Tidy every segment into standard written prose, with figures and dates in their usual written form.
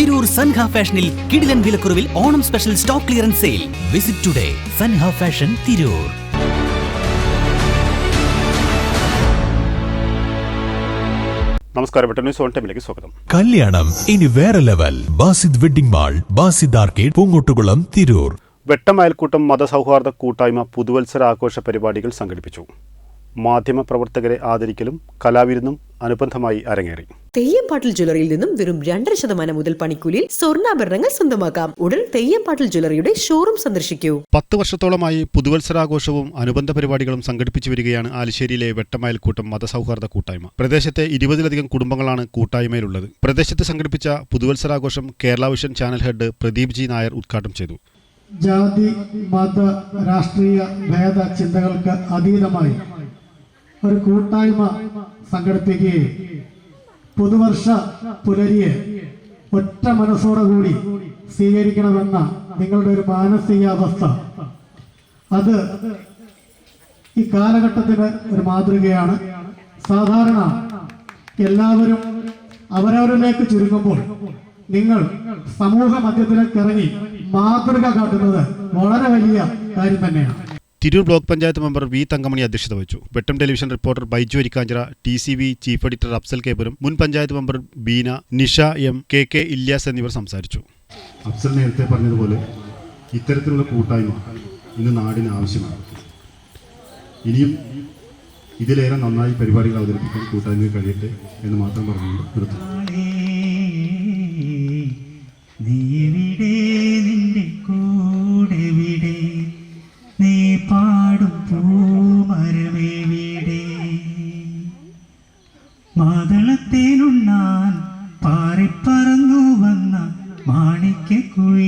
തിരൂർ സൻഹ ഫാഷനിൽ കിടിലൻ വിലക്കുറവിൽ Onam special stock clearance sale. Visit today Sanha fashion Tirur. നമസ്കാരം, ന്യൂസ് ഓൺ ടൈമിലേക്ക് സ്വാഗതം. കല്യാണം ഇനി വേറെ level. Basid wedding mall, Basid arcade, Poongottukulam, Tirur. Vettam അയൽക്കൂട്ടം മതസൗഹാർദ്ദ കൂട്ടായ്മ പുതുവത്സര ആഘോഷ പരിപാടികൾ സംഘടിപ്പിച്ചു. മാധ്യമപ്രവർത്തകരെ ആദരിക്കലും കലാവിരുന്നും അനുബന്ധമായി അരങ്ങേറി. തെയ്യംപാട്ടിൽ ജ്വല്ലറിയിൽ നിന്നും വെറും 2% മുതൽ പണിക്കൂലിയിൽ സ്വർണ്ണാഭരണങ്ങൾ സ്വന്തമാക്കാം. ഉടൻ തെയ്യംപാട്ടിൽ ജ്വല്ലറിയുടെ ഷോറൂം സന്ദർശിക്കൂ. 10 വർഷത്തോളമായി പുതുവത്സരാഘോഷവും അനുബന്ധ പരിപാടികളും സംഘടിപ്പിച്ചു വരികയാണ് ആലിശ്ശേരിയിലെ വെട്ടം അയൽക്കൂട്ടം മതസൗഹാർദ്ദ കൂട്ടായ്മ. പ്രദേശത്തെ 20ലധികം കുടുംബങ്ങളാണ് കൂട്ടായ്മയിലുള്ളത്. പ്രദേശത്ത് സംഘടിപ്പിച്ച പുതുവത്സരാഘോഷം Kerala vision channel head Pradeep G Nair ഉദ്ഘാടനം ചെയ്തു. ജാതി, മത, രാഷ്ട്രീയ ഭേദ ചിന്തകൾക്ക് അതീതമായി ഒരു കൂട്ടായ്മ സംഘടിപ്പിക്കുകയും പുതുവർഷ പുലരിയെ ഒറ്റ മനസ്സോടുകൂടി സ്വീകരിക്കണമെന്ന നിങ്ങളുടെ ഒരു മാനസികാവസ്ഥ, അത് ഈ കാലഘട്ടത്തിന് ഒരു മാതൃകയാണ്. സാധാരണ എല്ലാവരും അവരവരിലേക്ക് ചുരുങ്ങുമ്പോൾ നിങ്ങൾ സമൂഹ മധ്യത്തിലേക്ക് ഇറങ്ങി മാതൃക കാട്ടുന്നത് വളരെ വലിയ കാര്യം തന്നെയാണ്. Tirur block panchayat member V Thankamani അധ്യക്ഷത വഹിച്ചു. Vettam television reporter Baiju Arikkanchira, TCV chief editor Afsal Keppuram, മുൻ panchayat member Beena, Nisha M, KK Ilyas എന്നിവർ സംസാരിച്ചു. അഫ്സൽ നേരത്തെ പറഞ്ഞതുപോലെ ഇത്തരത്തിലുള്ള കൂട്ടായ്മ ഇന്ന് നാടിന് ആവശ്യമാണ്. ഇനിയും ഇതിലേറെ നന്നായി പരിപാടികൾ അവതരിപ്പിക്കാൻ കൂട്ടായ്മ കഴിയട്ടെ എന്ന് മാത്രം പറഞ്ഞു നിർത്തുന്നു. മാതളത്തേനുണ്ണാൻ പാറിപ്പറന്നു വന്ന മാണിക്യക്കുയിലാളേ,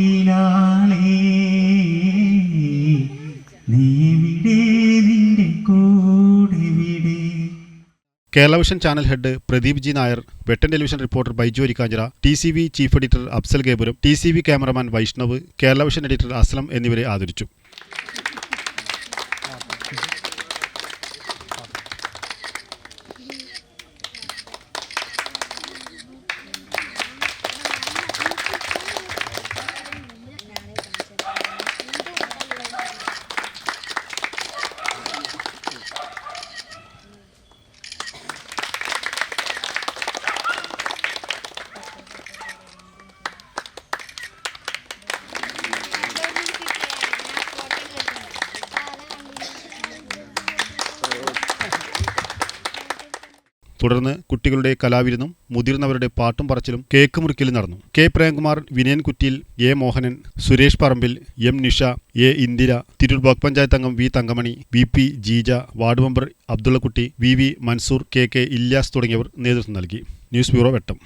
നീവിടെ നിന്റെ കൂടെവിടെ. Kerala vision channel head Pradeep G Nair, Vettam television reporter Baiju Arikkanchira, TCV chief editor Afsal Keppuram, TCV cameraman Vaishnav, Kerala vision editor Aslam എന്നിവരെ ആദരിച്ചു. തുടർന്ന് കുട്ടികളുടെ കലാവിരുന്നും മുതിർന്നവരുടെ പാട്ടും പറച്ചിലും കേക്ക് മുറിക്കലും നടന്നു. K Premkumar, Vinayan Kuttiyil, A Mohanan, Suresh Parambil, M Nisha, A Indira, Tirur block panchayat അംഗം V Thankamani, VP Jeeja, ward member Abdullakutty, VV Mansoor, KK Ilyas തുടങ്ങിയവർ നേതൃത്വം നൽകി. ന്യൂസ് ബ്യൂറോ വെട്ടം.